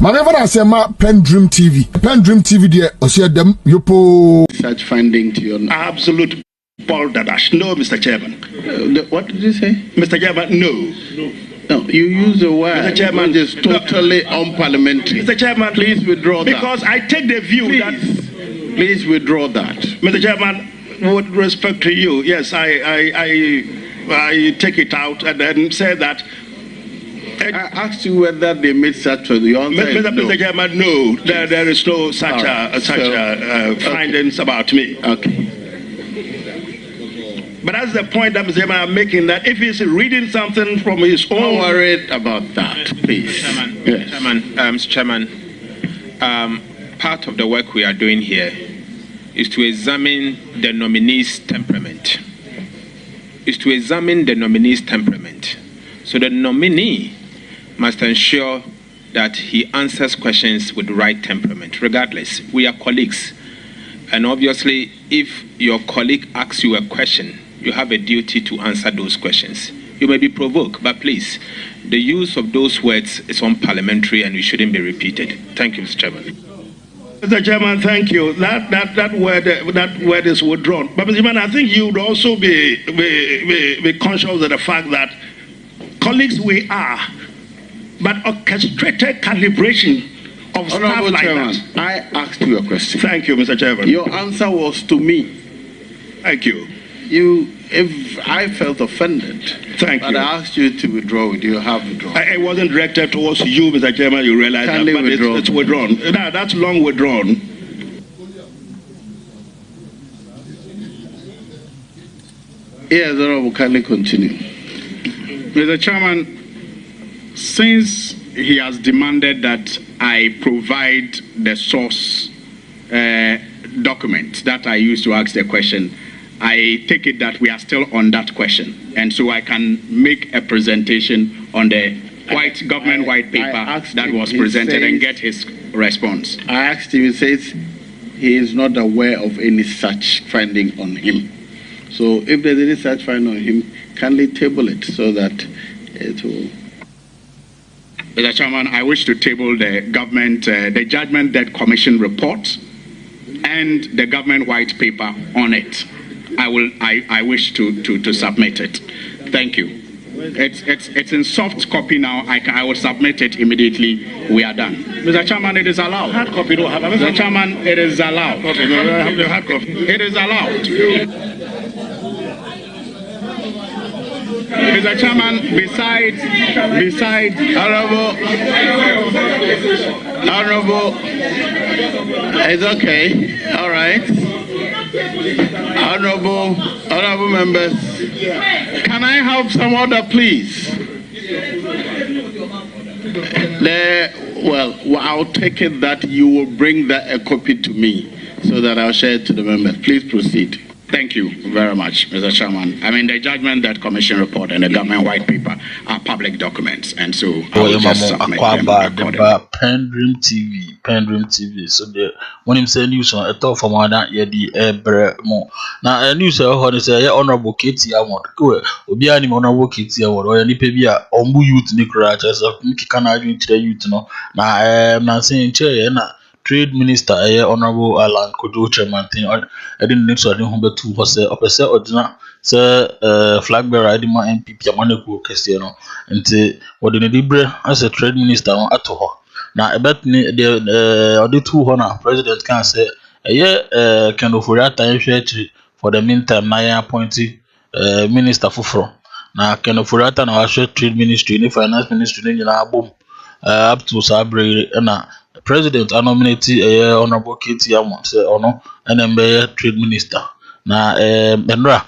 Mama I say ma PENDREAM TV there or see them yopo such finding to your absolute balderdash. No, Mr. Chairman. What did you say? Mr. Chairman, no. No, you use the word Mr. Chairman, which is totally unparliamentary. Mr. Chairman, please witdraw because that. I take the view Please withdraw that. Mr. Chairman, with respect to you, yes, I take it out and then say that. I asked you whether they made such a Mr. Chairman, no, there is no such findings about me. Okay. But that's the point that Mr. Chairman I'm making, that if he's reading something from his own... Don't worry about that, please. Chairman, yes. Mr. Chairman, part of the work we are doing here is to examine the nominee's temperament. So the nominee must ensure that he answers questions with the right temperament, regardless. We are colleagues. And obviously, if your colleague asks you a question, you have a duty to answer those questions. You may be provoked, but please, the use of those words is unparliamentary and it shouldn't be repeated. Thank you, Mr. Chairman. Mr. Chairman, thank you. That word is withdrawn. But Mr. Chairman, I think you would also be conscious of the fact that colleagues we are, but orchestrated calibration of stuff like Chairman, that. I asked you a question. Thank you, Mr. Chairman. Your answer was to me. Thank you. If I felt offended, thank you. But I asked you to withdraw it. You have withdrawn. It wasn't directed towards you, Mr. Chairman. You realize that, but it's withdrawn. No, that's long withdrawn. Yes, Honorable, kindly continue. Mr. Chairman, since he has demanded that I provide the source document that I used to ask the question, I take it that we are still on that question. And so I can make a presentation on the government white paper that was presented and get his response. I asked him, he says he is not aware of any such finding on him. So if there's any such finding on him, kindly table it so that it will... Mr. Chairman, I wish to table the government, the Judgment Debt Commission report and the government white paper on it. I wish to submit it. Thank you. It's in soft copy now. I will submit it immediately. We are done. Mr. Chairman, it is allowed. Hard copy don't have. Mr. Chairman, it is allowed. Okay, no, I have the hard copy. It is allowed. Mr. Chairman, besides, Honorable, it's okay. All right. Honorable members, can I have some order, please? Well, I'll take it that you will bring a copy to me so that I'll share it to the members. Please proceed. Thank you very much, Mr. Chairman. I mean, the Judgment Debt Commission report and the government white paper are public documents, and so I will just submit them. PENDREAM TV. So the when him say news on a talk from that ye di mo. Now a news ho say honorable Katie Hammond. Ko obi ani honorable Katie Hammond o ni pe bi a ombu youth ni kura chese mkika na adwin tire youth no. Na say nche na Trade Minister Honorable Alan Kojo Chairman thing I didn't need to betu ho say opese ordina say flag bearer idima MPP amaneko kese no nti wode ne dibre as a trade minister on ato ho na ebet ni the auditu ho na president can say kind of time for the meantime na appointee minister fufuro na kind of na trade ministry ni finance ministry ni na abom up to Sabre na President nominate Honorable Katie Hammond say ono NMB Trade Minister na Bendra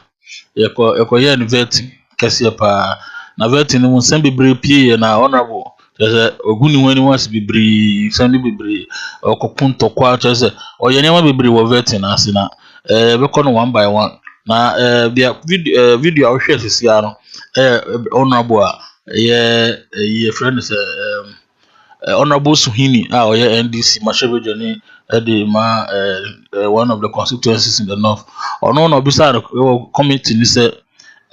yeko ye vetting kese pa na vetting no nsem bebre pie na Honorable say oguni wani wants bebre send bebre okopunto kwa say oye nyama bebre wo vetting na ase na be kono one by one na the video I share sisi ano Honorable ye friend say Honorable Suhini, NDC, Mashebe Johnny, one of the constituencies in the north. Or no, beside committee, he said,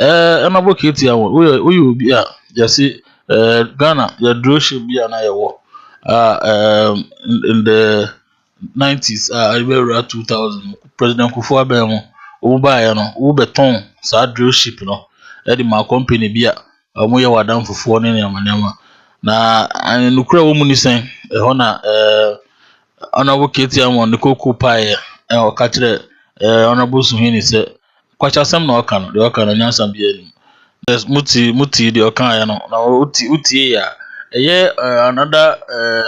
Honorable Katie, we will be, you see, Ghana, your draw should be an Iowa. in the 90s, around 2000, President Kufuor Abemo, Uba, Ubeton, sa drill ship, Eddie my company beer, a moya wadam for 4 name, na and Nukra woman is saying, honorable Katie on the cocoa pie, or catch the honorable Suhini said, quite a some no can, the Okan and Yansan be. There's muti the Okan, now uti ya. Another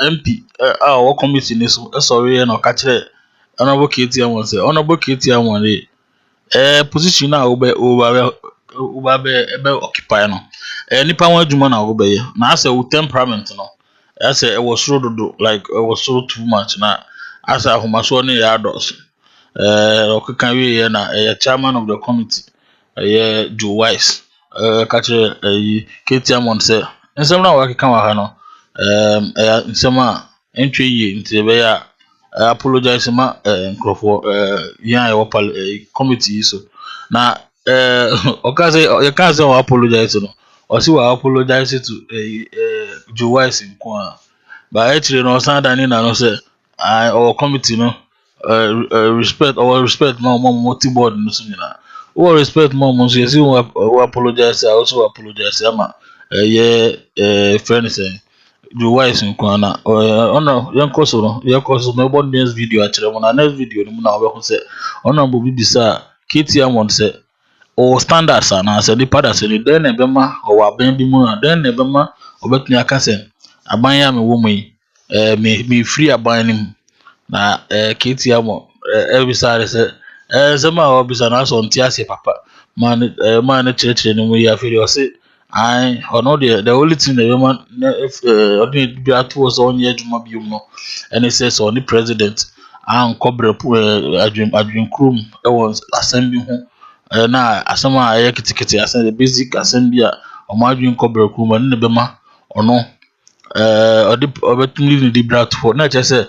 MP, our committee is sorry, and catch the honorable Katie one say, honorable Katie one day, position now occupy no. Nipa one juma na obey. Na say with temperament no. I say it was so do like it was so too much na. I say ahomaso ne ya dos. Okekan we na chairman of the committee. Joe Wise. Catch Katie Amon say. Nsem na wa keka wa ha no. Nsem a entry ye nti be ya apologize ma nkrofo yan committee so. Na okaze you can't say apologize no. Or see what apologize to Joe Wise in Kwa. But actually no stand and no say our committee no respect more board no so na. Who respect more so you see who apologize I also apologize ama friend say Joe Wise in Kwa na ono yan koso no about next video actually na next video no na we say ono bo bibisa KTM won say or standards are now said the pattern said then nebema or ben bi mu then nebema obetuni aka say aban ya me wo mu me free aban nim na KTM every side say some of bisa na so ntiase papa man church no we afiri o say I or no the only thing the woman if only be at was on ye juma bi no and it says on the president and cobre adwin krum e was assembly ho na asama aye kitikiti asan the basic assembly a omadwin cobre krum ne bema ono obetumi ni brat for na chese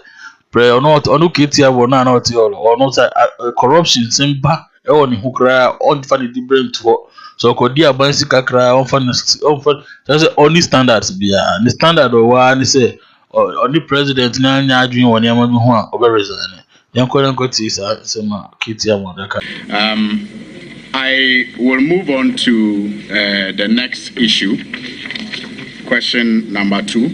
pre ono ketia wo na oti ono say corruption simba e woni hukra on fa the different for so ko dia bansi kakra on fa say only standards bia the standard o wa ni say only president na anya adwin woni ama bi ho a obe resign yanko ti sa sema ketia mo daka. I will move on to the next issue. Question number 2.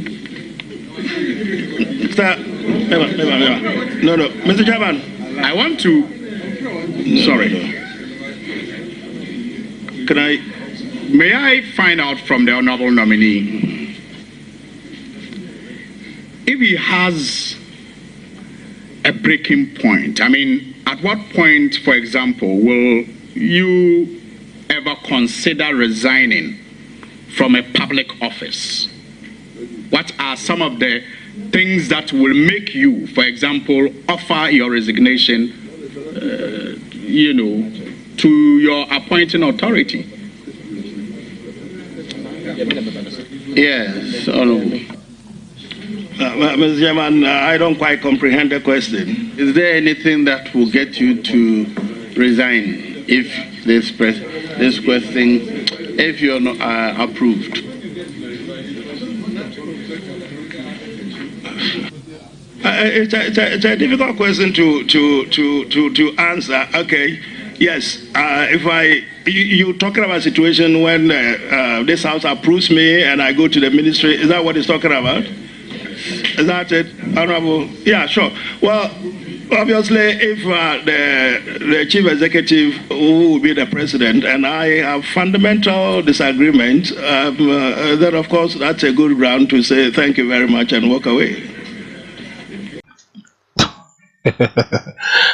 No, Mr. Chairman. I want to. Sorry. Can I? May I find out from the honorable nominee if he has a breaking point? I mean, at what point, for example, will you ever consider resigning from a public office? What are some of the things that will make you, for example, offer your resignation, to your appointing authority? Yes, Honorable. Mr. Chairman, I don't quite comprehend the question. Is there anything that will get you to resign if this question, if you're not approved? It's a difficult question to answer. Okay, yes. If you talking about a situation when this house approves me and I go to the ministry, is that what it's talking about? Is that it, Honorable? Yeah, sure. Well, obviously, if the chief executive, who will be the president, and I have fundamental disagreement, then of course that's a good ground to say thank you very much and walk away.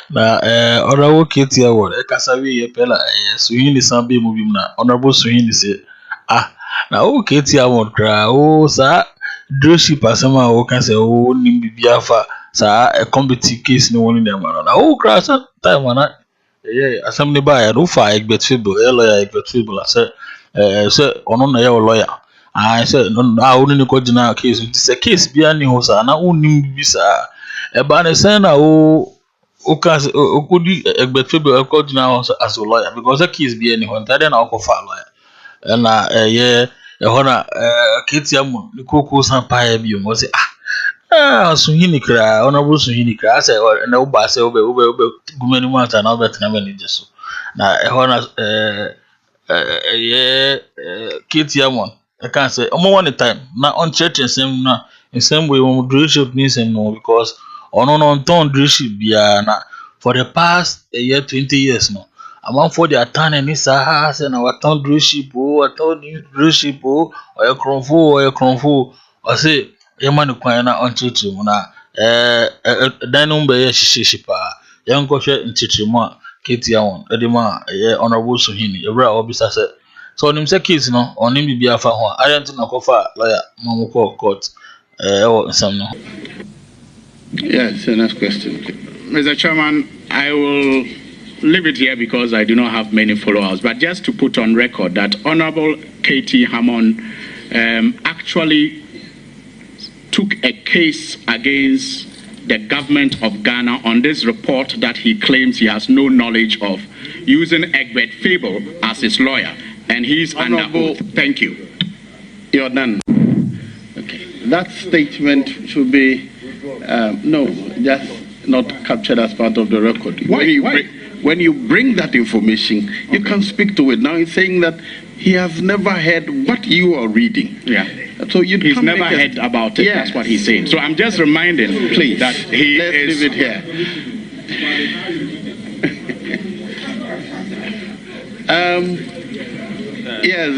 Na honorable Katie award kasawi ye pela Suhini Sambi movie na honorable Suhini say na Katie award kra sa drillship asema can say nim bibia fa sa a committee case no one in them na kra sa time na assembly by no fa expert fable lawyer expert fable say ono na lawyer I say no only ko gina case this case bia ni ho sa na onim bi sa eba na say na okudi expert fable ko gina as a lawyer because the case bia ni ho ntade na ko fa lawyer na hona KTM ni koko san pa ya bi mo say Suhini kra, honorable Suhini kra. I say, na uba say ube gumeni mata na ube tina meni jesu. Na Kate Yamon. I can't say one time. Na on church and same na in same way when leadership means no because on ton leadership biya na for the past a year 20 years no. Among for the attorney and this house and our town leadership or leadership or a cronfo or say a man kwana on church na danum be shishipa young koshe in chichima Kate Yamon edema honorable Suhini ebra obisa say so nim say case no onim bibia afa ho I don't know kofa lawyer mamoko court or some no. Yes, the next question. Mr. Chairman, I will leave it here because I do not have many followers. But just to put on record that Honorable Katie Hammond actually took a case against the government of Ghana on this report that he claims he has no knowledge of, using Egbert Fable as his lawyer. And he's under oath. Thank you. You're done. Okay. That statement should be, no, just not captured as part of the record. Why? When you bring that information, you can speak to it. Now he's saying that he has never heard what you are reading. Yeah. So he's never heard about it. Yeah. That's what he's saying. So I'm just reminding, please, that let's leave it here. Yes,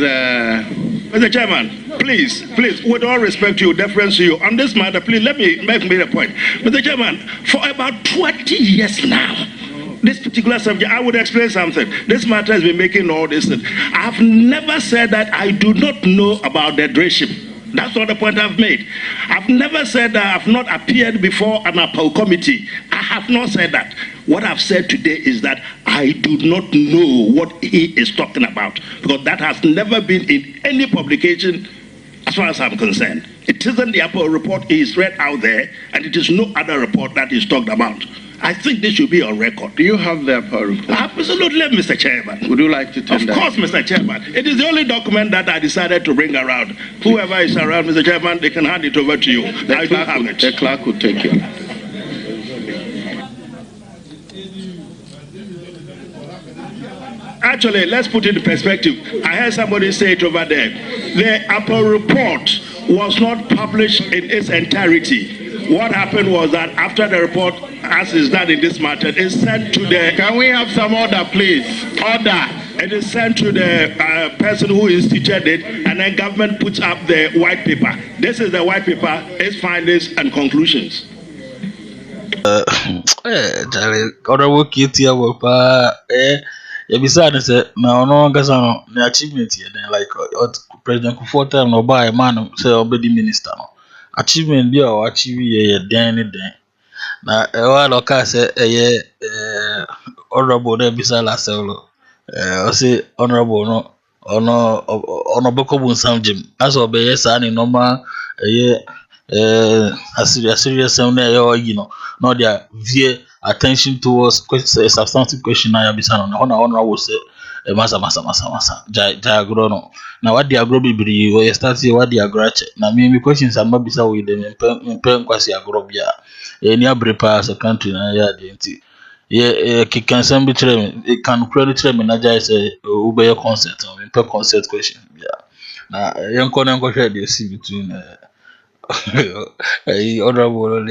Mr. Chairman, please, with all respect to you, deference to you, on this matter, please let me make a point. Mr. Chairman, for about 20 years now, this particular subject, I would explain something. This matter has been making all this. I've never said that I do not know about the dredging. That's not the point I've made. I've never said that I've not appeared before an appellate committee. I have not said that. What I've said today is that I do not know what he is talking about, because that has never been in any publication as far as I'm concerned. It isn't the appellate report is read out there, and it is no other report that is talked about. I think this should be on record. Do you have the appellate report? Absolutely, Mr. Chairman. Would you like to tell that? Of course, Mr. Chairman. It is the only document that I decided to bring around. Whoever is around, Mr. Chairman, they can hand it over to you. I do have it. The clerk will take it. Actually, let's put it in perspective. I heard somebody say it over there. The Apple report was not published in its entirety. What happened was that after the report, as is done in this matter, is sent to the... Can we have some order, please? Order. It is sent to the person who instituted it, and then government puts up the white paper. This is the white paper, its findings and conclusions. Honorable Katie Yamon, besides that, now no one gets on the achievement here. Then, like President Kufuor time, no buy a man say obedi minister. No achievement be or achieve ye den. Na while oka say honorable there beside la selo. I say honorable no honorable Kobun Sam Jim. That's what be yes and normal a serious sound there you know. Not their view attention towards a substantive question I be saying on honorable say masa jagrono na what the agrobi bri we start here what the agrache na me questions am be say with them pen kwasi agrobia any abrepa as a country na ya de nti ye can some be trem can credit trem na jai say ube your consent on pen consent question yeah na yanko na go share the see between honorable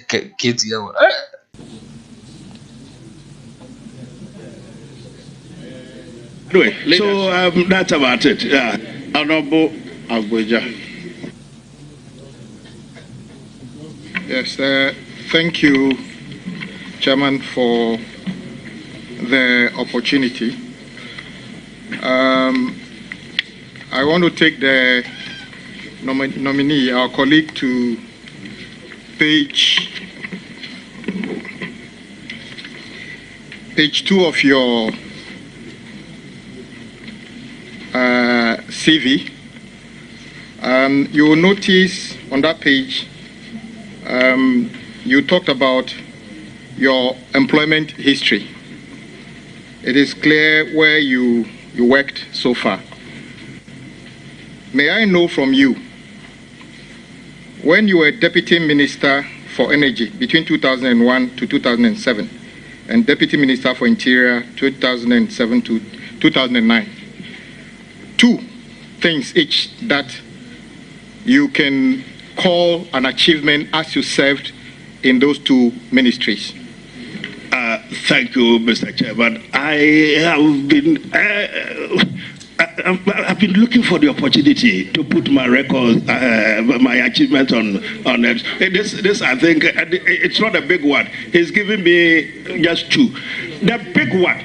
Katie Yamon. Anyway, so that's about it. Yeah. Honorable Agboja. Yes, thank you, Chairman, for the opportunity. I want to take the nominee, our colleague, to page 2 of your CV. You will notice on that page you talked about your employment history. It is clear where you worked so far. May I know from you when you were Deputy Minister for Energy between 2001 to 2007 and Deputy Minister for Interior 2007 to 2009, two things each that you can call an achievement as you served in those two ministries? Thank you, Mr. Chairman. I've been looking for the opportunity to put my record, my achievements on it. This I think it's not a big one. He's giving me just two. The big one,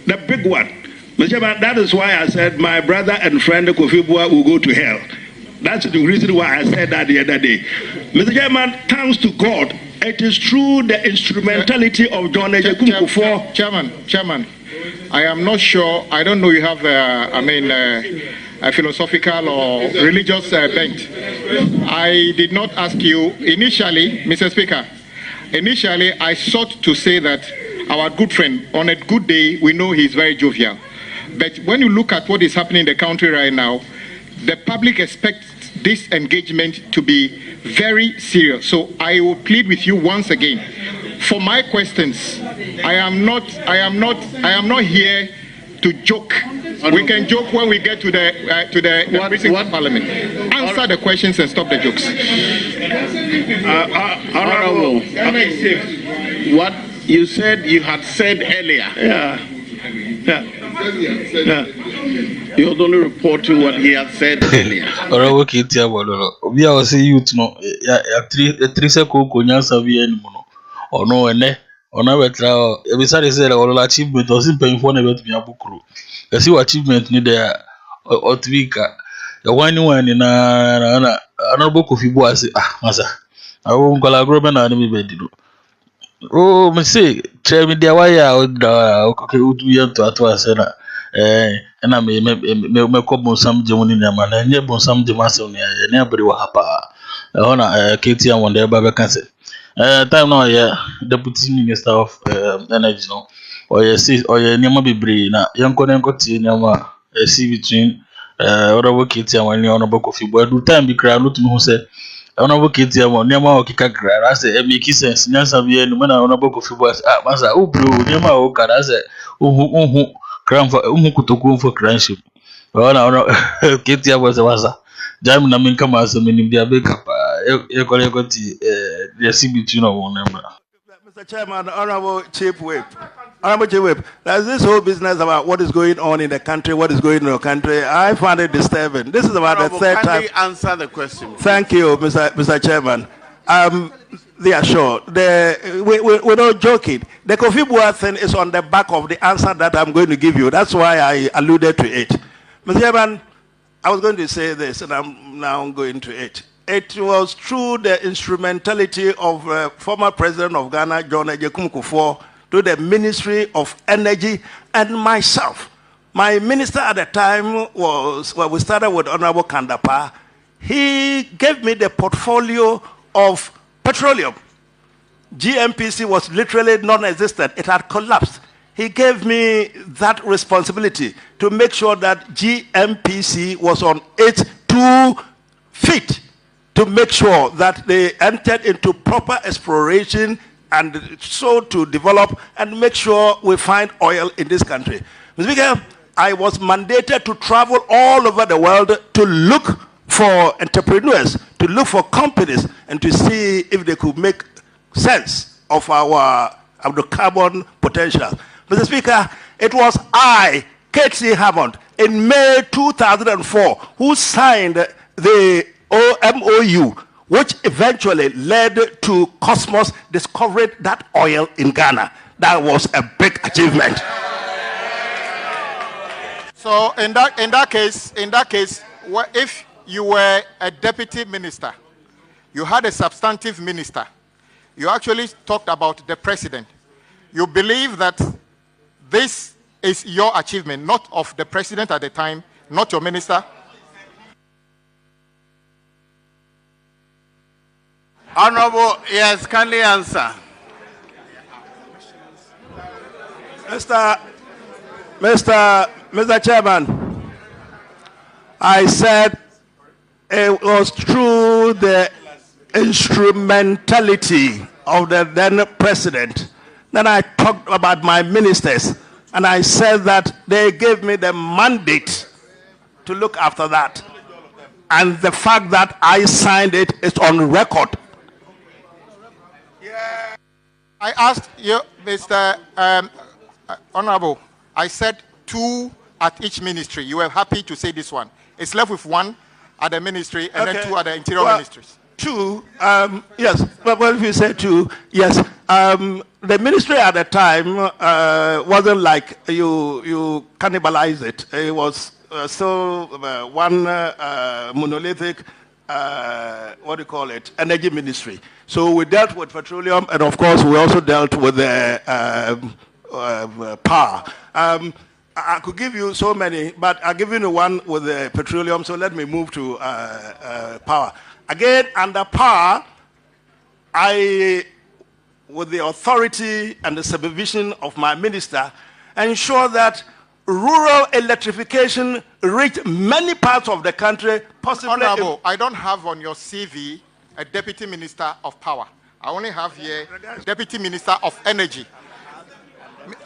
Mr. Chairman. That is why I said my brother and friend Kofi Bua will go to hell. That's the reason why I said that the other day. Mr. Chairman, thanks to God, it is through the instrumentality of John Ejekunkufo. Chairman, I am not sure. I don't know you have, a philosophical or religious bent. I did not ask you initially, Mr. Speaker. Initially, I sought to say that our good friend, on a good day, we know he's very jovial. But when you look at what is happening in the country right now, the public expects this engagement to be very serious. So I will plead with you once again. For my questions, I am not here to joke. We can joke when we get to the precinct of Parliament. Answer the questions and stop the jokes. Honorable, what you said you had said earlier. Yeah. You're only reporting what he had said earlier. Honorable Ketia Bololo. We are saying youth no. Ya 3 seconds konyansa bi enimo. Ono ene. Ona betra. Ebisare say la achievement o simple for na betumi abukuru. Esi achievement ni there otwika. The one na Honorable Kofi Bua say masa. Awu nkola grobe na ni bedido. Oh, me say, chairman, there why okay, udu yanto atwa sena. Na me ko bonsam jemuni na ma na nye bonsam jemasem ne ne abere wa hapa. Ona Ketia wonde ba be kan say. Time now yeah, Deputy Minister of Energy no. Oye nyama bebre na yanko tie nyama see between Honorable Ketia and Honorable Kofi Bua. Do time be cry no to me who say Honorable Ketia mo nyama o kika gra say e make sense nyansa bi enu na Honorable Kofi Bua masa o bro nyama o kara say uhu kram for uhu kutoku for cranship ona Ketia was masa jam na min kama so menim dia be kapa e kole ti the CBT no one number. Mr. Chairman, Honorable Chief Whip, there's this whole business about what is going on in the country, what is going on in the country. I find it disturbing. This is about Honorable, the third time. Can you answer the question? Thank you, Mr. Chairman. They are sure. We're not joking. The Kofi Bua thing is on the back of the answer that I'm going to give you. That's why I alluded to it. Mr. Chairman, I was going to say this, and I'm now going to it. It was through the instrumentality of former President of Ghana, John Ejekunkufo, to the Ministry of Energy and myself. My minister at the time was, well, we started with Honorable Kandapa. He gave me the portfolio of petroleum. GMPC was literally non-existent. It had collapsed. He gave me that responsibility to make sure that GMPC was on its 2 feet, to make sure that they entered into proper exploration and so to develop and make sure we find oil in this country. Mr. Speaker, I was mandated to travel all over the world to look for entrepreneurs, to look for companies, and to see if they could make sense of the carbon potential. Mr. Speaker, it was I, K.C. Hammond, in May 2004, who signed the MOU, which eventually led to Cosmos discovering that oil in Ghana. That was a big achievement. So in that case, if you were a deputy minister, you had a substantive minister, you actually talked about the president. You believe that this is your achievement, not of the president at the time, not your minister? Honorable, yes, kindly answer. Mr. Chairman, I said it was through the instrumentality of the then president. Then I talked about my ministers, and I said that they gave me the mandate to look after that. And the fact that I signed it is on record. Yeah. I asked you, Mr. Honorable, I said 2 at each ministry. You were happy to say this one. It's left with 1 at the ministry and then 2 at the interior ministries. 2, yes. Well, if you say 2, yes. The ministry at the time wasn't like you cannibalize it. It was still one monolithic, what do you call it, energy ministry. So we dealt with petroleum, and of course we also dealt with the power. I could give you so many, but I'll give you one with the petroleum, so let me move to power. Again, under power, I, with the authority and the supervision of my minister, ensure that rural electrification reached many parts of the country, possibly. Honorable, I don't have on your CV a deputy minister of power. I only have here deputy minister of energy.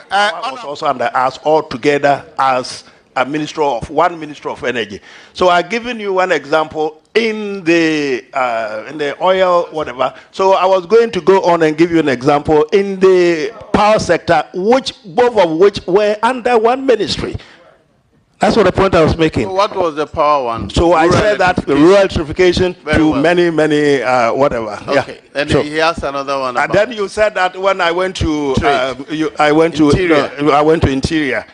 I was also under us all together as a minister of energy. So I've given you one example in the oil, whatever. So I was going to go on and give you an example in the power sector, both of which were under one ministry. That's what the point I was making. So what was the power one? So I said that rural electrification to many, whatever. Okay. Yeah. And so, he has another one. And then you said that when I went to I went to interior.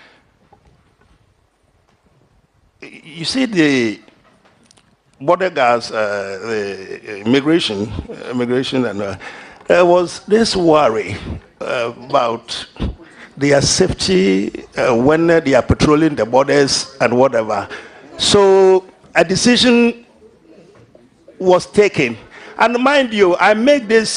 You see the border guards, the immigration, and there was this worry about their safety when they are patrolling the borders and whatever. So a decision was taken, and mind you, I make this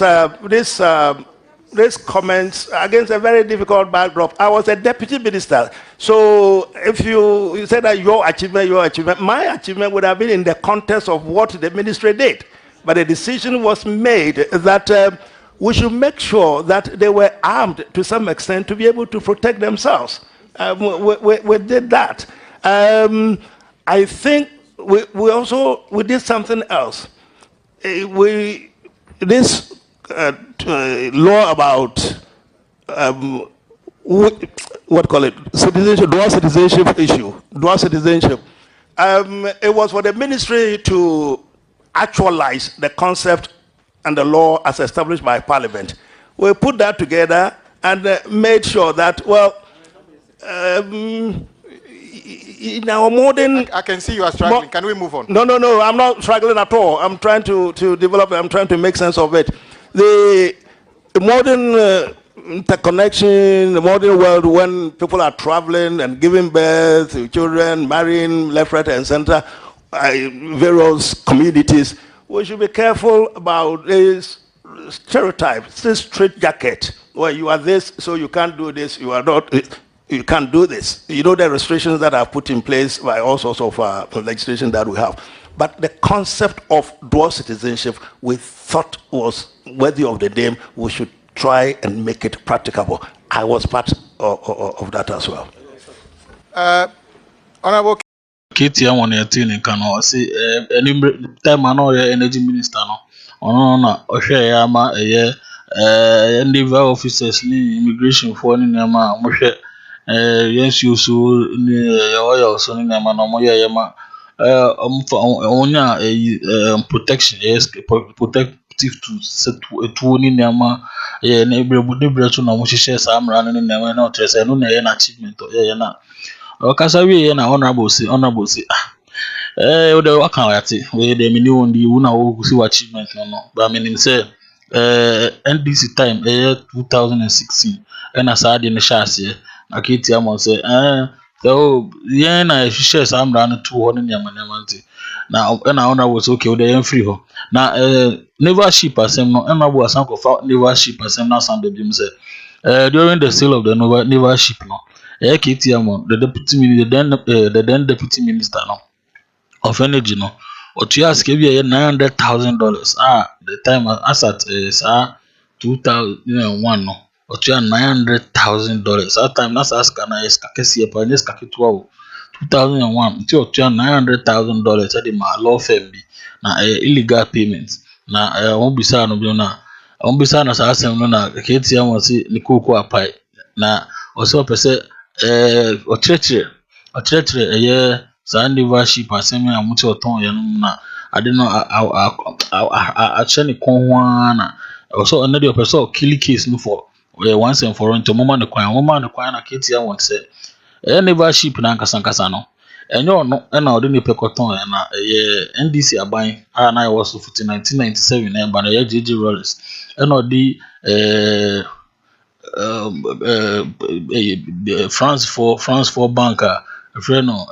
comments against a very difficult backdrop. I was a deputy minister, so if you said that your achievement, my achievement would have been in the context of what the ministry did, but the decision was made that we should make sure that they were armed to some extent to be able to protect themselves. We did that. I think we did something else. This law about what call it, citizenship, dual citizenship issue, dual citizenship. It was for the ministry to actualize the concept and the law as established by Parliament. We put that together and made sure that, well, in our modern... I can see you are struggling. Can we move on? No, I'm not struggling at all. I'm trying to develop it. I'm trying to make sense of it. The modern interconnection, the modern world, when people are traveling and giving birth to children, marrying left, right, and center, various communities, we should be careful about this stereotype, this straitjacket, where you are this, so you can't do this, you are not, you can't do this. You know the restrictions that are put in place by all sorts of legislation that we have. But the concept of dual citizenship we thought was worthy of the name. We should try and make it practicable. I was part of that as well. Honorable KTM on your team in Kano, say, any time I know your energy minister, no, no, Osha Yama, and the officers, immigration for any Yama, Moshe, yes, you so oil, so in Yama, no more Yama, protection, yes, protective to set a 20 Yama, neighbor would never to know she shares some running in Yama, not just an achievement or Yana. Okasawi na honorable say the waka yati we the mini on the una wo see achievement no but I mean say NDC time 2016 and asade ne shase akiti am say so yen na share some run 200 nyamanyamanti na honorable say okay we dey free ho na never ship asem no honorable asan ko fa never ship asem na san be say during the sale of the never ship no KTM, the then deputy minister no, of energy no, otua sika bi $900,000 the time as at 2001 no otua $900,000 that time na sa sika na sika kese pa na sika ketewa o 2001 nti otua $900,000 de ma law firm bi na illegal payment na won bisa no bi na won bisa na sa asem no na ketia won si ne koko apai na oso pese ɔkyerɛkyerɛ saa leadership asɛm a mote ɔtɔn yɛ no na ade no akyerɛ ne kɔn ho ara na ɔsɛ ɔno deɛ ɔpɛ sɛ ɔkili case no for once and for all nti ɔmoma ne kwan na ketia wɔn sɛ leadership na ankasa no ɛnyɛ ɔno ɛna ɔde ne pɛ kɔtɔn yɛ na NDC aban a na ɛwɔ so fiti 1997 na ɛba na JJ Rollins ɛna ɔde France for bank a friend no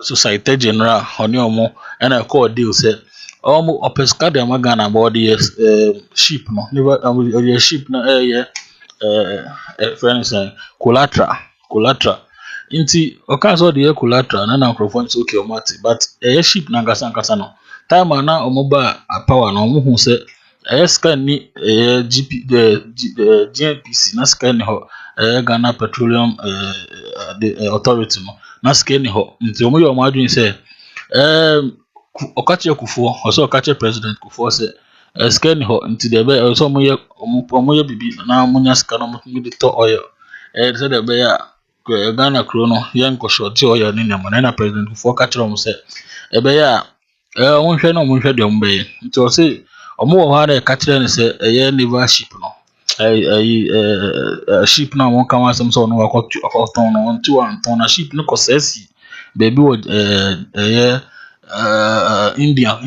Societe General ɔne ɔmo ɛna ɛkɔɔ deal sɛ ɔmo ɔpɛsika de ama Ghana but ɔde ship no ɔde ship no friend sɛ collateral nti ɔka sɛ ɔde yɛ collateral na nkurɔfoɔ nso okay ɔmo ate but ship na ankasa no time a na ɔmo ba power na ɔmo hu sɛ sika ni GNPC na sika ni hɔ Ghana Petroleum Authority no na sika ni hɔ nti ɔmo yɛ ɔmo adwene sɛ ɔkakyɛ kufuɔ ɔsɛ ɔkakyɛ president kufuɔ sɛ sika ni hɔ nti deɛ ɛbɛyɛ ɔsɛ ɔmo yɛ bibi na ɔmo nya sika na ɔmo tumi de tɔ oil sɛ deɛ ɛbɛyɛ a Ghana kuro no yɛ nkɔshɔte oil ne nneɛma na president kufuɔ ka kyerɛ ɔmo sɛ ɛbɛyɛ a ɔmo nhwɛ na ɔmo nhwɛ deɛ ɔmo bɛyɛ nti ɔsɛ ɔmo wɔ hɔ a ɛka kyerɛ ne sɛ ɛyɛ naval ship no ship na ɔmo ka ho asɛm sɛ ɔno wakɔtɔn no nti wantɔn na ship no kɔsɛɛsi baabi wɔ ɛyɛ India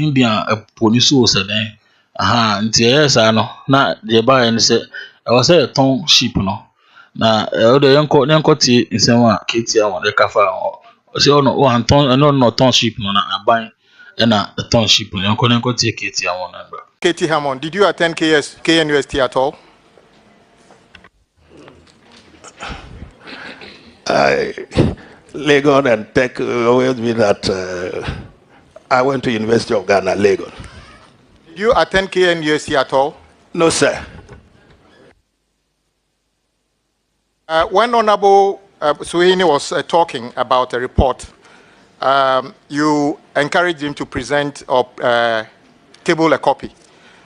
po ni so sɛ dɛn nti ɛyɛ saa no na deɛ baayɛ ne sɛ ɛwɔ sɛ yɛtɔn ship no na ɔde yɛnkɔ tie nsɛm a ketia wɔn ɛka fa ɔsɛ ɔno wantɔn ɛno ɔno ɔtɔn ship no na aban ɛna ɛtɔn ship no yɛnkɔ tie ketia wɔn na bra. KT Hammond, did you attend KNUST at all? Legon and Tech always been that I went to University of Ghana, Legon. Did you attend KNUST at all? No, sir. When Honorable Suhini was talking about a report, you encouraged him to present or table a copy.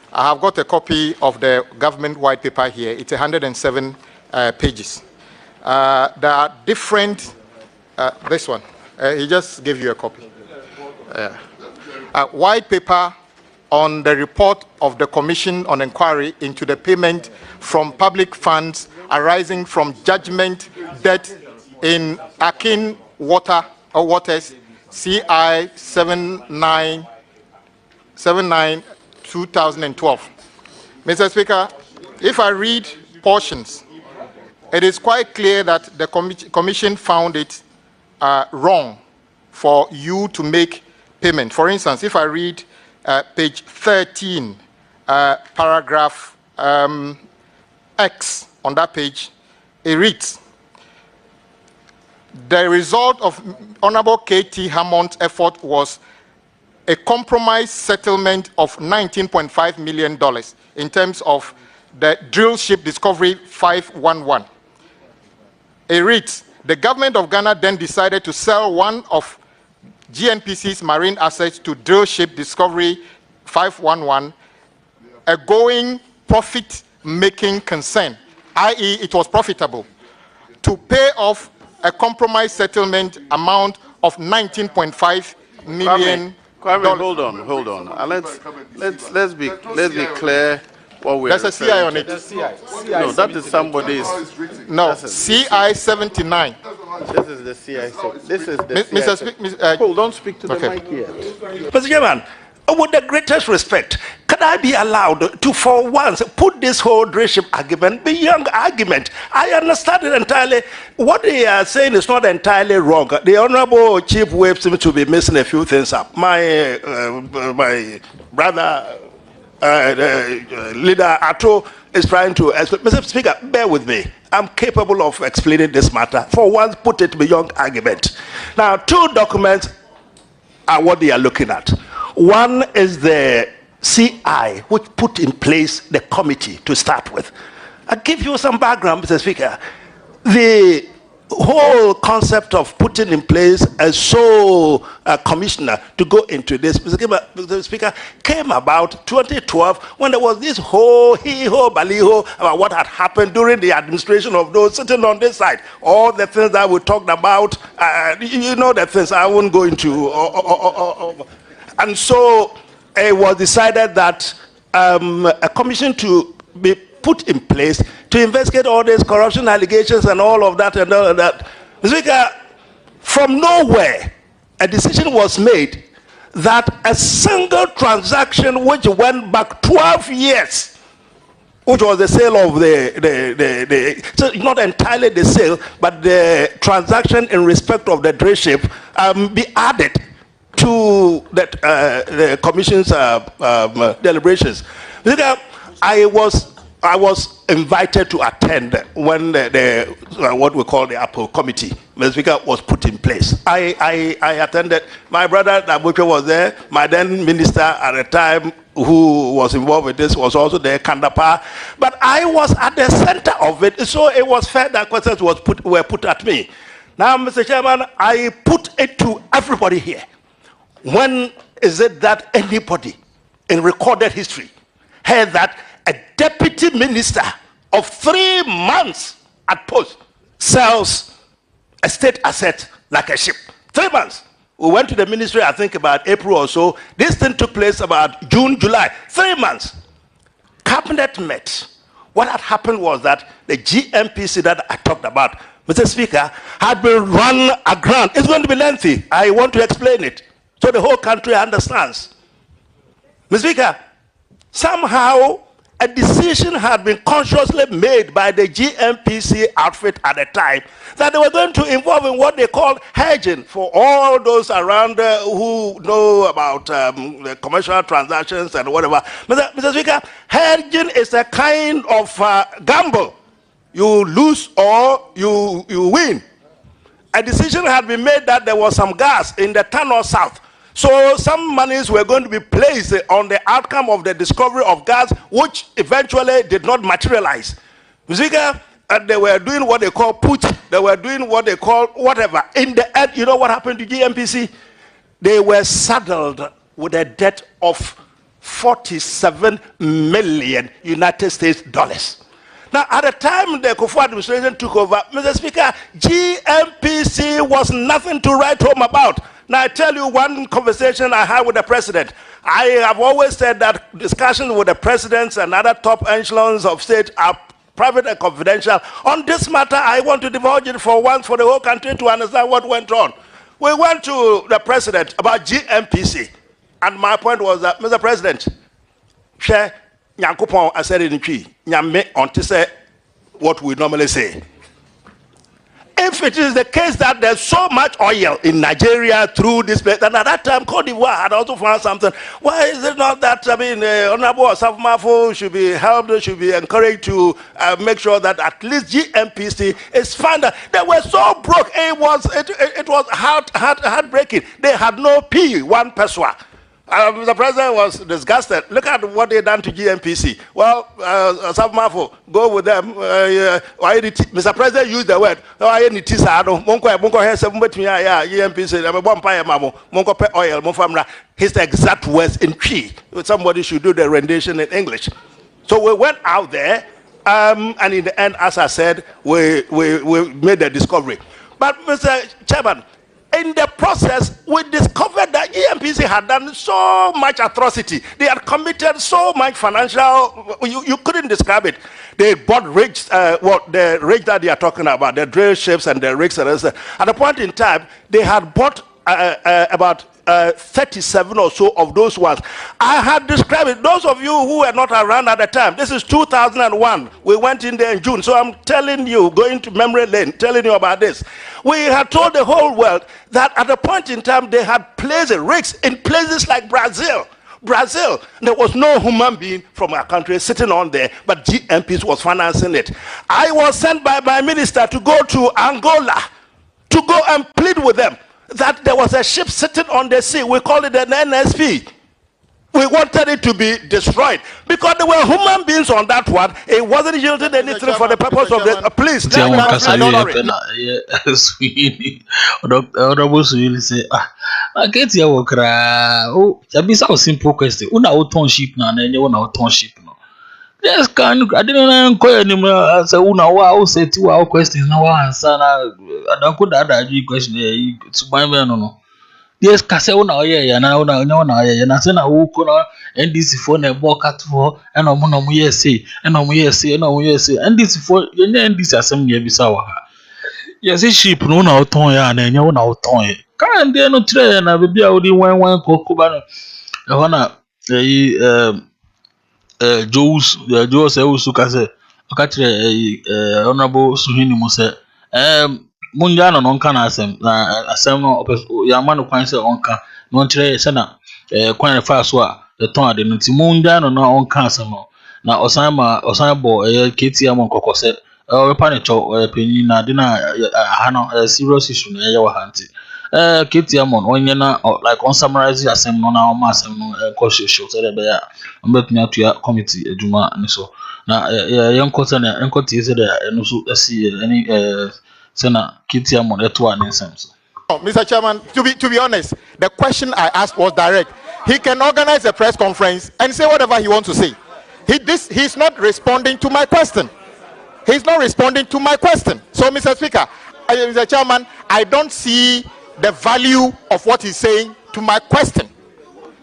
I have got a copy of the government white paper here. It's 107 pages. There are different, this one, he just gave you a copy. White paper on the report of the Commission on Inquiry into the payment from public funds arising from judgment debt in Akin Waters CI 79 2012. Mr. Speaker, if I read portions, it is quite clear that the Commission found it wrong for you to make payment. For instance, if I read page 13, paragraph X on that page, it reads, the result of Honorable KT Hammond's effort was a compromise settlement of $19.5 million in terms of the drill ship Discovery 511. It reads, the government of Ghana then decided to sell one of GNPC's marine assets to drill ship Discovery 511, a going profit-making concern, i.e. it was profitable, to pay off a compromise settlement amount of $19.5 million. Kwame, hold on. Let's be clear what we're. There's a CI on it. No, that is somebody's. No, CI 79. This is the CI. This is the Mr. CI. Hold on, speak to the mic here. Mr. Chairman, with the greatest respect, can I be allowed to, for once, put this whole drillship argument beyond argument? I understand it entirely. What they are saying is not entirely wrong. The Honorable Chief Whip seems to be missing a few things up. My brother, Leader Ato, is trying to explain. Mr. Speaker, bear with me. I'm capable of explaining this matter. For once, put it beyond argument. Now, two documents are what they are looking at. One is the CI, which put in place the committee to start with. I'll give you some background, Mr. Speaker. The whole concept of putting in place a sole commissioner to go into this, Mr. Speaker, came about 2012 when there was this whole hee-ho, baliho about what had happened during the administration of those sitting on this side. All the things that we talked about, you know the things I won't go into. And so it was decided that a commission to be put in place to investigate all these corruption allegations and all of that and all of that. Mr. Speaker, from nowhere, a decision was made that a single transaction which went back 12 years, which was the sale of so not entirely the sale, but the transaction in respect of the drayship, be added to the commission's deliberations. Mr. Speaker, I was invited to attend when the what we call the Apple Committee, Mr. Speaker, was put in place. I attended. My brother Nabuke was there. My then minister at the time who was involved with this was also there, Kandapa. But I was at the center of it, so it was fair that questions were put at me. Now, Mr. Chairman, I put it to everybody here. When is it that anybody in recorded history heard that a deputy minister of 3 months at post sells a state asset like a ship? 3 months. We went to the ministry, I think about April or so. This thing took place about June, July. 3 months. Cabinet met. What had happened was that the GMPC that I talked about, Mr. Speaker, had been run aground. It's going to be lengthy. I want to explain it so the whole country understands. Mr. Speaker, somehow a decision had been consciously made by the GMPC outfit at the time that they were going to involve in what they called hedging. For all those around who know about the commercial transactions and whatever, Mr. Speaker, hedging is a kind of gamble. You lose or you win. A decision had been made that there was some gas in the tunnel south. So some monies were going to be placed on the outcome of the discovery of gas, which eventually did not materialize. Mr. They were doing what they call put. They were doing what they call whatever. In the end, you know what happened to GMPC? They were saddled with a debt of 47 million United States dollars. Now, at the time the Kufuor administration took over, Mr. Speaker, GMPC was nothing to write home about. Now, I tell you one conversation I had with the president. I have always said that discussions with the presidents and other top echelons of state are private and confidential. On this matter, I want to divulge it for once for the whole country to understand what went on. We went to the president about GMPC, and my point was that, Mr. President, share Nyankopon, I said it in tree, Nyame on to say what we normally say. If it is the case that there's so much oil in Nigeria through this place, and at that time Cote d'Ivoire had also found something, why is it not that, Honorable Asaf Mafo should be helped, should be encouraged to make sure that at least GMPC is found? They were so broke, it was heartbreaking. They had no P1 peswa. The president was disgusted. Look at what they done to GMPC. Well, Asaf Mafo, go with them. Mr. President used the word. His exact words in Cree. Somebody should do the rendition in English. So we went out there, and in the end, as I said, we made the discovery. But Mr. Chairman, in the process, we discovered that EMPC had done so much atrocity. They had committed so much financial, you couldn't describe it. They bought rigs, the rigs that they are talking about, the drill ships and the rigs. And at a point in time, they had bought about 37 or so of those ones. I had described it. Those of you who were not around at the time, this is 2001. We went in there in June. So I'm telling you, going to memory lane, telling you about this. We had told the whole world that at a point in time, they had placed rigs in places like Brazil. There was no human being from our country sitting on there, but GMPs was financing it. I was sent by my minister to go to Angola to go and plead with them. that there was a ship sitting on the sea. We call it an NSP. We wanted it to be destroyed because there were human beings on that one. It wasn't yielding anything for the purpose of the. Please, let me not say, I get your cry. Oh, that is a simple question. Una auton sheep na nenye una auton sheep no. Yes, can I didn't inquire anymore. Say una wa say 2 hour questions na wa answer na. I don't put that question to my man no. Yes, kase una oye na oye na se na wo ko na NDC for na ebo kat for e na mo yes say e na mo yes say NDC for ye NDC asem ne bisa wa ha. Yes, sheep no na oton ya na enye wo na oton e. Kan de no tire na be bia wo di wan ko ba no. E ho na Joe say usu kase aka tire honorable Suhini mo say munja no nka na asem no ya ma no kwan se onka no nkyere se na kwan fa so a the ton ade no ti munja no na onka asem no na osan bo keti am nkokọ se we pa ne cho penyi na de na ha no serious issue na ye wa hanti keti am no onye na like on summarize asem no na o ma asem no nkọ show se be ya mbetumi atua committee adwuma ne so na ye nkọ na nkọ tie se de no so asi any Mr. Chairman, to be honest, the question I asked was direct. He can organize a press conference and say whatever he wants to say. He's not responding to my question. He's not responding to my question. So, Mr. Speaker, Mr. Chairman, I don't see the value of what he's saying to my question.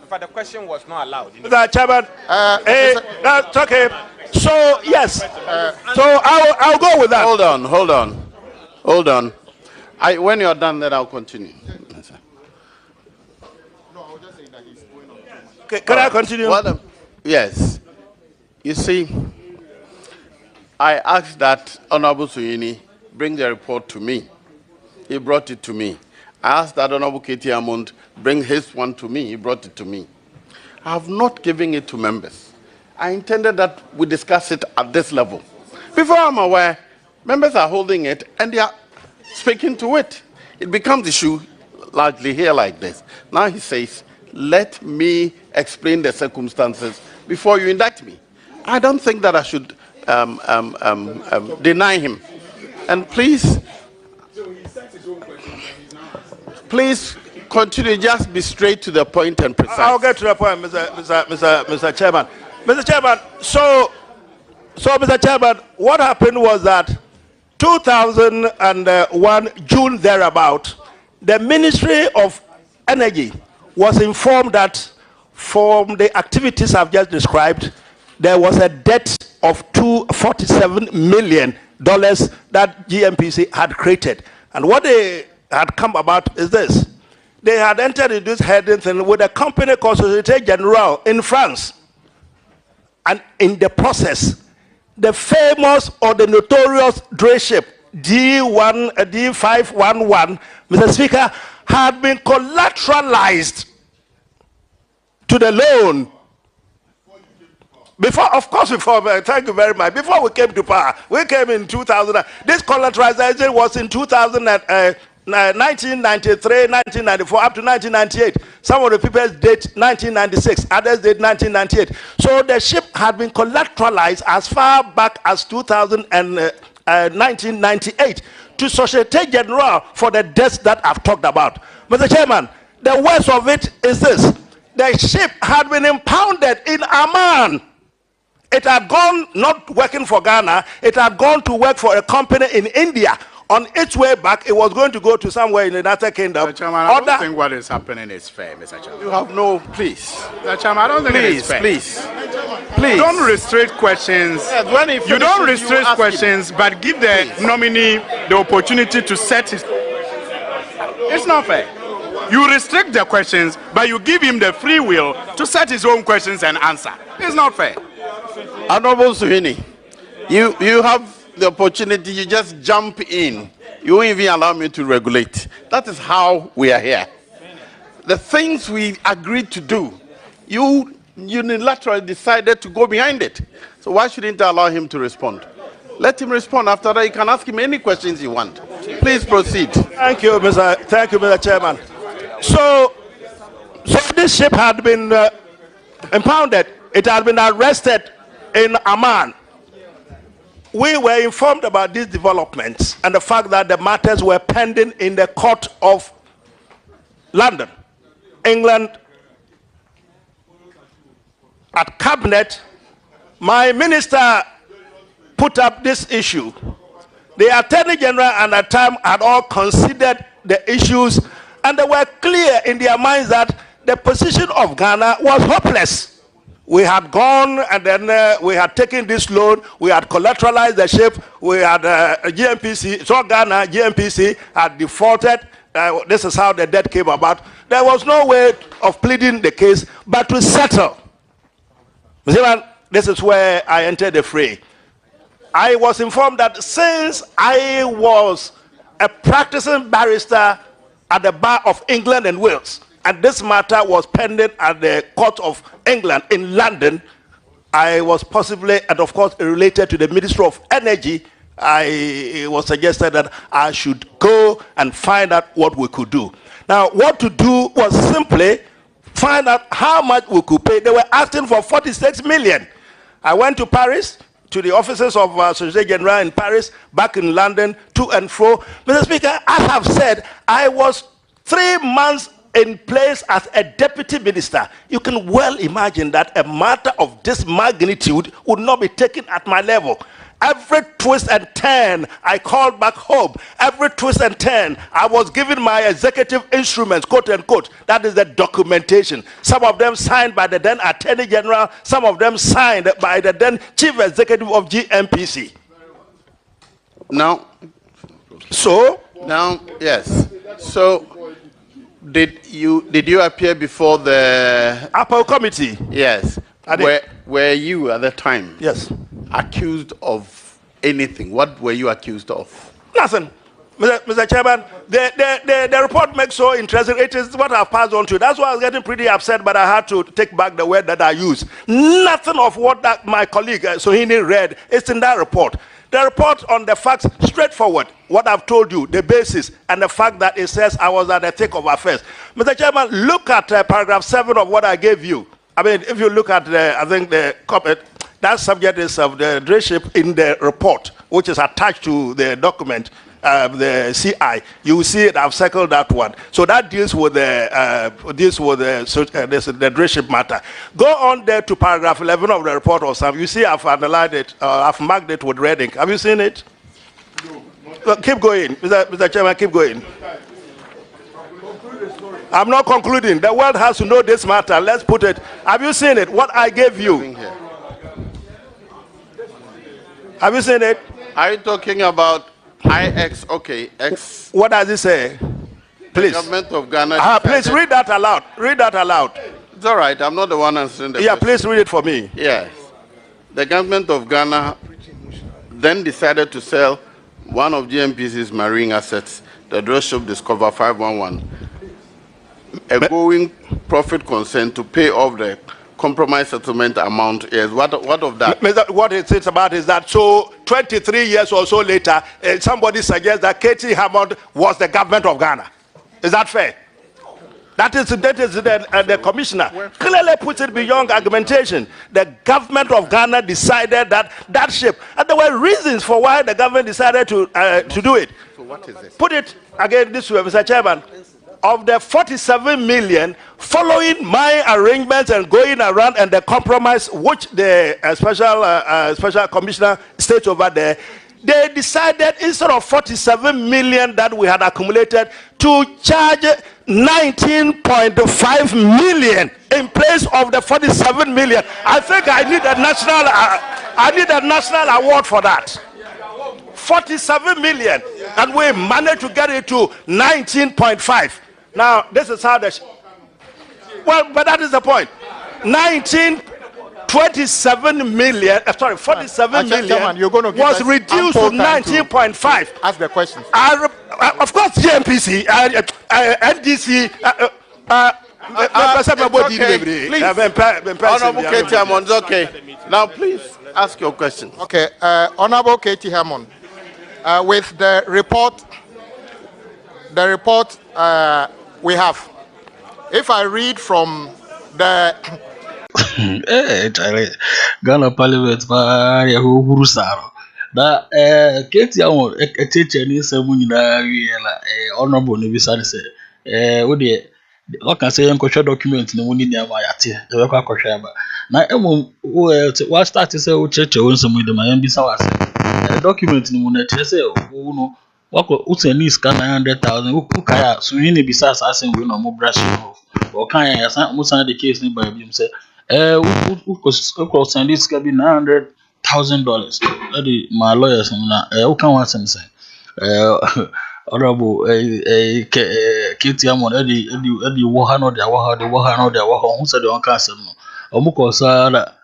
But the question was not allowed. Mr. Chairman, that's okay. So, yes. So, I'll go with that. Hold on. When you're done, then I'll continue. No, I was just saying that he's going on. Okay, can I continue? Yes. You see, I asked that Honorable Suhini bring the report to me. He brought it to me. I asked that Honorable Katie Hammond bring his one to me. He brought it to me. I have not given it to members. I intended that we discuss it at this level. Before I'm aware, members are holding it and they are speaking to it. It becomes issue largely here like this. Now he says, let me explain the circumstances before you indict me. I don't think that I should deny him. And please continue, just be straight to the point and precise. I'll get to the point, Mr. Chairman. Mr. Chairman, so Mr. Chairman, what happened was that 2001, June thereabout, the Ministry of Energy was informed that from the activities I've just described, there was a debt of $247 million that GMPC had created. And what they had come about is this. They had entered into this heading thing with a company called Société Générale in France. And in the process, the famous or the notorious dray ship D511, Mr. Speaker, had been collateralized to the loan. Thank you very much. Before we came to power, we came in 2000. This collateralization was in 1993, 1994, up to 1998. Some of the people date 1996, others date 1998. So the ship had been collateralized as far back as 1998 to Société Générale for the debts that I've talked about. Mr. Chairman, the worst of it is this. The ship had been impounded in Amman. It had gone, not working for Ghana, it had gone to work for a company in India. On its way back, it was going to go to somewhere in the United Kingdom. Mr. Chairman, I don't think what is happening is fair, Mr. Chairman. You have no, please. Mr. Chairman, I don't think it is fair. Please. Don't restrict questions. Yes, when he you don't finishes, restrict questions, but give the nominee the opportunity to set his... It's not fair. You restrict the questions, but you give him the free will to set his own questions and answer. It's not fair. Honorable Suhini, you have the opportunity, you just jump in. You won't even allow me to regulate. That is how we are here. The things we agreed to do, you unilaterally decided to go behind it. So why shouldn't I allow him to respond? Let him respond. After that, you can ask him any questions you want. Please proceed. Thank you, Mr. Chairman. So this ship had been impounded. It had been arrested in Amman. We were informed about these developments and the fact that the matters were pending in the court of London, England. At cabinet, my minister put up this issue. The Attorney General and the time had all considered the issues, and they were clear in their minds that the position of Ghana was hopeless. We had gone and then we had taken this loan, we had collateralized the ship, we had GMPC, so Ghana, GMPC had defaulted. This is how the debt came about. There was no way of pleading the case but to settle. Mr. Chairman, this is where I entered the fray. I was informed that since I was a practicing barrister at the Bar of England and Wales, and this matter was pending at the Court of England in London, I was possibly, and of course related to the Ministry of Energy, it was suggested that I should go and find out what we could do. Now, what to do was simply find out how much we could pay. They were asking for 46 million. I went to Paris, to the offices of Societe Generale in Paris, back in London, to and fro. Mr. Speaker, as I've said, I was 3 months in place as a deputy minister. You can well imagine that a matter of this magnitude would not be taken at my level. Every twist and turn, I called back home. Every twist and turn, I was given my executive instruments, quote unquote. That is the documentation. Some of them signed by the then Attorney General, some of them signed by the then Chief Executive of GMPC. Now, yes. So, did you appear before the Apple Committee? Yes. Were you at the time? Yes. Accused of anything? What were you accused of? Nothing. Mr. Chairman, the report makes so interesting. It is what I've passed on to you. That's why I was getting pretty upset, but I had to take back the word that I used. Nothing of what my colleague Sohini read is in that report. The report on the facts, straightforward. What I've told you, the basis, and the fact that it says I was at the thick of affairs. Mr. Chairman, look at paragraph 7 of what I gave you. I mean, if you look at that subject is of the leadership in the report, which is attached to the document, the CI. You will see it. I've circled that one. So that deals with the leadership matter. Go on there to paragraph 11 of the report or something. You see, I've underlined it. I've marked it with red ink. Have you seen it? No. Keep going, Mr. Chairman. Keep going. I'm not concluding. The world has to know this matter. Let's put it. Have you seen it? What I gave you. Have you seen it? Are you talking about IX? Okay, X. What does it say? Please. The government of Ghana. Please read that aloud. Read that aloud. It's all right. I'm not the one answering the question. Please read it for me. Yes. The government of Ghana then decided to sell one of GMPC's marine assets, the drill ship Discover 511, a going profit consent to pay off the compromise settlement amount. Yes, what of that? What it's about is that, so 23 years or so later, somebody suggests that Katie Hammond was the government of Ghana. Is that fair? That is the commissioner clearly puts it beyond argumentation. The government of Ghana decided that ship, and there were reasons for why the government decided to do it. So what is it? Put it again this way, Mr. Chairman. Of the 47 million, following my arrangements and going around and the compromise which the special commissioner states over there, they decided instead of 47 million that we had accumulated to charge 19.5 million in place of the 47 million. I think I need a national award for that. 47 million, and we managed to get it to 19.5. Now, this is how but that is the point. 47 million was reduced to 19.5. Ask the question. Of course, GMPC, NDC, please. Honorable Katie Hammond, okay. Now, please ask your question. Okay, Honorable Katie Hammond, with the report the report we have. If I read from the Ghana Parliament, Maria Hurusaro. That Katie, I want a teacher in some honorable Nibisani say, what the what can say, Uncle document in the winning near my tea, the Waka Koshaba. Now, what start to say, church owns some with the Miami Sawas. A document in the Monet say, oh no, what what's a niece can 900,000 who kaya, so you need besides asking we no more brushing off. Or can I most of the case by him say, who send this can be $900,000. That my lawyers who can want some say. Honorable Katie Hammond, Eddie Wahano, the Wahano, who said the uncastle. Omuko Sara,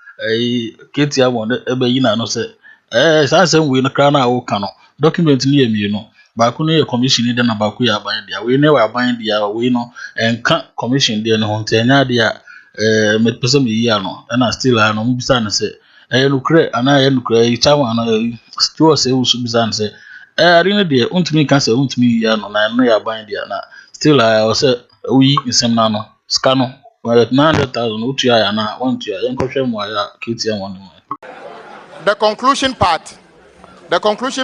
Katie Hammond, Ebeina, no say, Sansom, we no crown our cano. Document near me, you know. Bakune commission in the Nabakuya bind there. We never bind the we know and can't commission the Hontena, met person yano, and I still have no Mubsan say, look, and I look, Chaman, Stuart say, Subsan say. I didn't dear, me cancer, me, and I know you bind there. Still, I was we in some nano, scano, 900,000, which I want you, and question why Katie one. The conclusion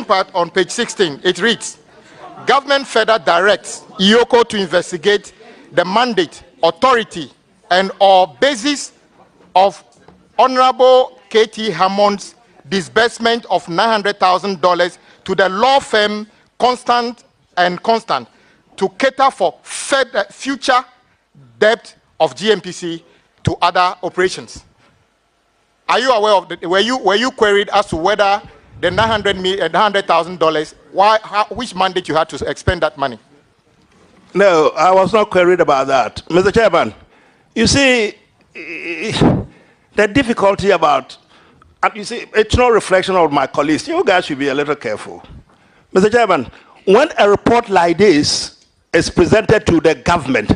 part on page 16, it reads, government further directs IOCO to investigate the mandate, authority, and or basis of Honorable K.T. Hammond's disbursement of $900,000 to the law firm Constant to cater for future debt of GMPC to other operations. Are you aware of were you queried as to whether the $900,000 which mandate you had to expend that money? No, I was not queried about that, Mr. Chairman. You see, the difficulty about, you see, it's no reflection of my colleagues. You guys should be a little careful, Mr. Chairman. When a report like this is presented to the government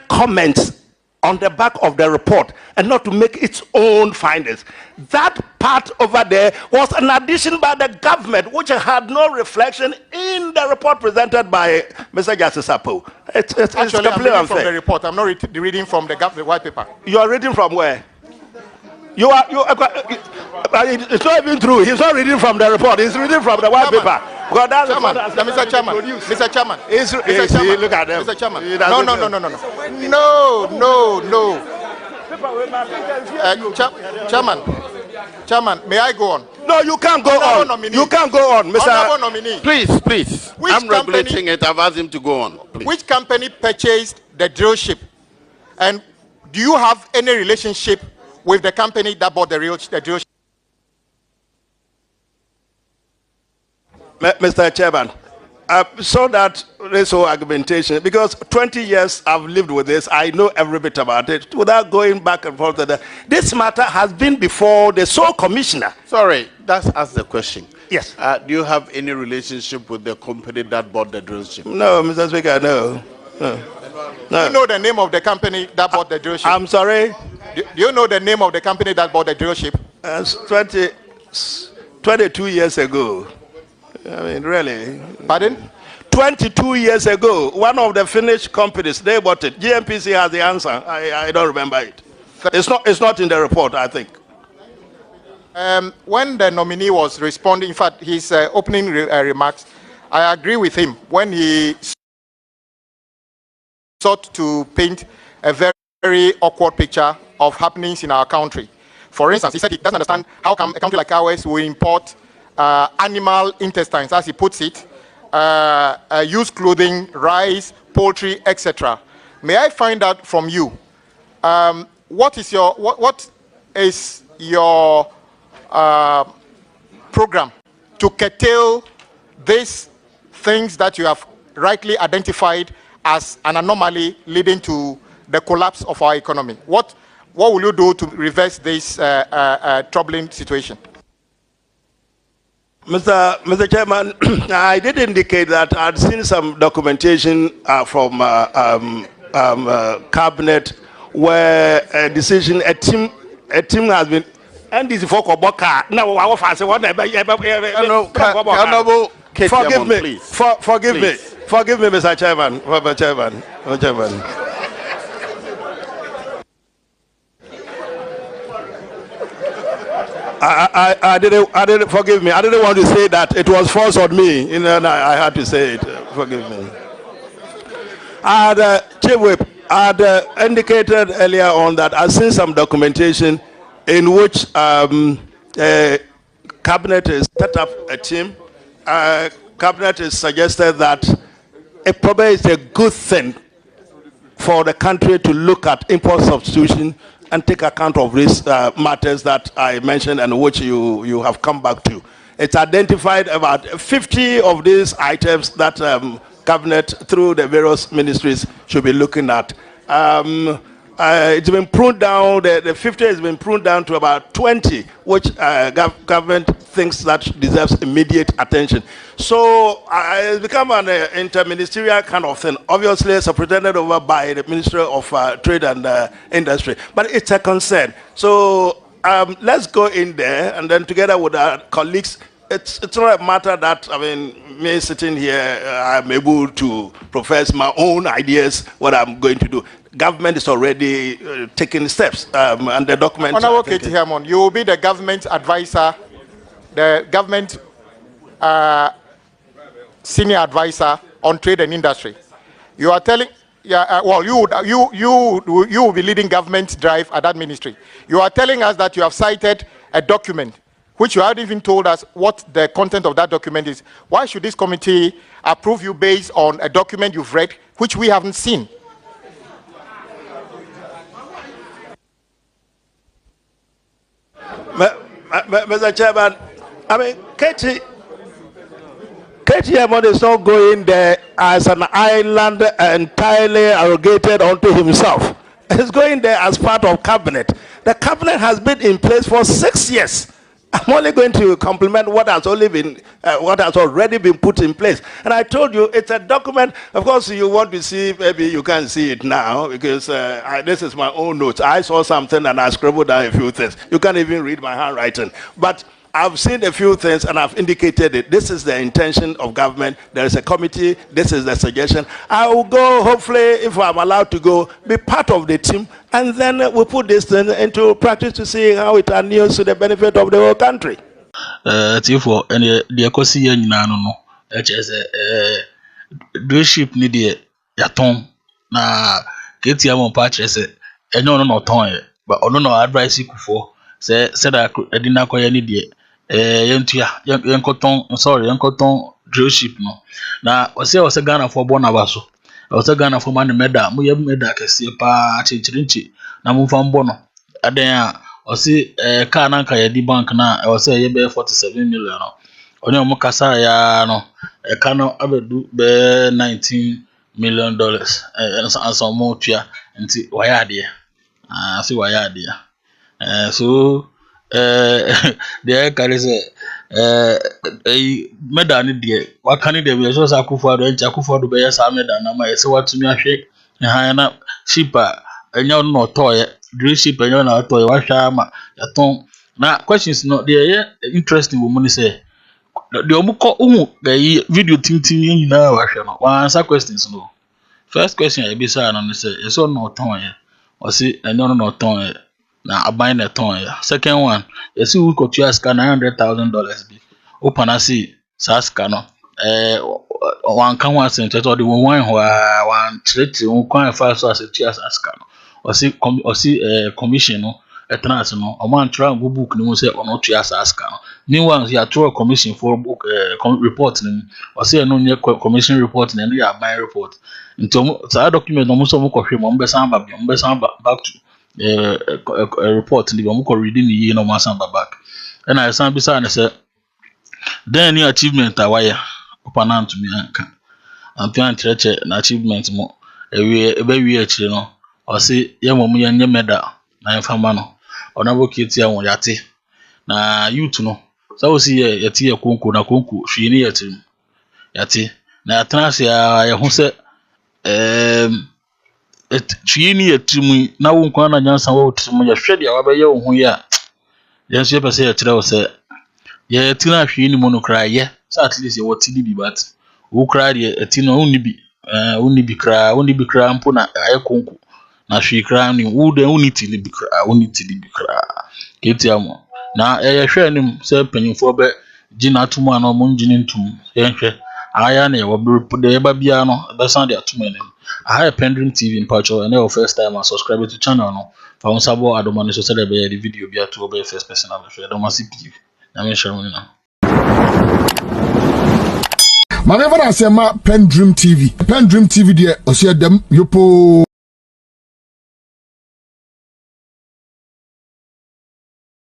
comments on the back of the report and not to make its own findings. That part over there was an addition by the government which had no reflection in the report presented by Mr. Justice Apo. It's Actually, I'm completely reading unfair. from the report. I'm not reading from the white paper. You are reading from where? It's not even true. He's not reading from the report. He's reading from the white paper. Because that's Mr. Chairman. Mr. Chairman. Mr. Chairman. Look at them. Mr. Chairman. No. Chairman, may I go on? No, you can't go on. Nominee. You can't go on, Mr. Honorable nominee. Please. I'm regulating it. I've asked him to go on. Please. Which company purchased the drill ship? And do you have any relationship with the company that bought the drill ship? Mr. Chairman, so that this whole argumentation, because 20 years I've lived with this, I know every bit about it, without going back and forth. This matter has been before the sole commissioner. Sorry, that's asked the question. Yes. Do you have any relationship with the company that bought the drill ship? No, Mr. Speaker, no. Do you know the name of the company that bought the drill ship? I'm sorry? Do you know the name of the company that bought the drill ship? 22 years ago. I mean, really. Pardon? 22 years ago, one of the Finnish companies, they bought it. GMPC has the answer. I don't remember it. It's not in the report, I think. When the nominee was responding, in fact, his opening remarks, I agree with him when he sought to paint a very awkward picture of happenings in our country. For instance, he said he doesn't understand how come a country like ours will import animal intestines, as he puts it, used clothing, rice, poultry, etc. May I find out from you, what is your program to curtail these things that you have rightly identified as an anomaly leading to the collapse of our economy? What will you do to reverse this troubling situation? Mr. Chairman, I did indicate that I'd seen some documentation from cabinet where a team has been. And this for Koboka. Now, I want to say what? Forgive me. Forgive me, Mr. Chairman. Mr. Chairman. Mr. Chairman. I didn't, forgive me. I didn't want to say that. It was forced on me. You know, I had to say it. Forgive me. Chief Whip, I had indicated earlier on that I've seen some documentation in which Cabinet has set up a team. Cabinet has suggested that it probably is a good thing for the country to look at import substitution and take account of these matters that I mentioned and which you have come back to. It's identified about 50 of these items that Cabinet, through the various ministries, should be looking at. It's been pruned down, the 50 has been pruned down to about 20, which government thinks that deserves immediate attention. So it's become an interministerial kind of thing, obviously superintended over by the Ministry of Trade and Industry, but it's a concern. So let's go in there, and then together with our colleagues, it's not a matter that, I mean, me sitting here, I'm able to profess my own ideas, what I'm going to do. Government is already taking steps, and the document... Honorable Katie Hammond, you will be the government advisor, the government senior advisor on trade and industry. You are telling... well, you will be leading government drive at that ministry. You are telling us that you have cited a document which you haven't even told us what the content of that document is. Why should this committee approve you based on a document you've read, which we haven't seen? Mr. Chairman, I mean, Katie Hammond is not going there as an island entirely arrogated unto himself. He's going there as part of cabinet. The cabinet has been in place for 6 years. I'm only going to compliment what has already been put in place. And I told you it's a document. Of course, you want to see, maybe you can't see it now because this is my own notes. I saw something and I scribbled down a few things. You can't even read my handwriting. But I've seen a few things and I've indicated it. This is the intention of government. There is a committee. This is the suggestion. I will go, hopefully, if I'm allowed to go, be part of the team. And then we'll put this thing into practice to see how it adheres to the benefit of the whole country. For any the ecosia in no, leadership need yaton na Katie Hammond patches it, and no ton, but no advice you for said I didn't acquire any day. Young cotton leadership no. Now, was a Ghana for Bonavaso. I was a Ghana for Money Meda, Muya Meda, Casipa, Chinchi, Namufam Bono. Adea, or see a Kanaka, a bank now, I was say ye 47 million. Only Mokasa, no, a cano ever do bear $19 million, and some more chia, and see why dear. See why dear. So, there carries a medal dear. What can it be? So Sakufa and Jakufa to bear some medal. I say what to me, I shake and high up shipper, and you're not toy, drill ship, and you're not toy, wash a tongue. Now, questions not there, interesting woman say. The Omuko the video team in now, one answer questions no. First question I be saying on the say, it's all not toy, or see, and no toy. Now I buy a ton. Second one, you see we could ask $900,000 be. Open I see Saskano. One can one cent or the one treat one fast as a tears Saskano. Or see commission a transno. A man try go book no say or not tears Saskano. Meanwhile, you are through a commission for book reporting or say no near commission reporting and we are my report. Into the document almost some of him back to. A report in the Omoko reading the year no masamba back. And I stand beside and said, then your achievement are wire upon to me anchor. I'm trying to reach an achievement more. A very actually no, or say, young woman, young medal, 9 famano, or never kitty and yati. Na you to know. So see a tea kunku na kunku, she near to yati. Na transia, who said, Chini a trim now won't come and answer what you shed your way who ya. Yes, you say a trail say, Tina, she any monocry, yeah, so at least you what be but wo kra de eti no wonni bi kra mpo na ayekonko na hwe kra ni wo de wonni tili bi kra ketia mo na hwe anim se panyimfo be gina atumu ana mo ngine ntum yenhwe aya na ye wo de ye ba bia no be san de atumu anim aha Pendream TV mpacho and your first time and subscribe to the channel no fa won sabo adoma so say the video bia to be first person na share adoma CP na me share woni na Mane fana sema Pendream TV de ose dem yopo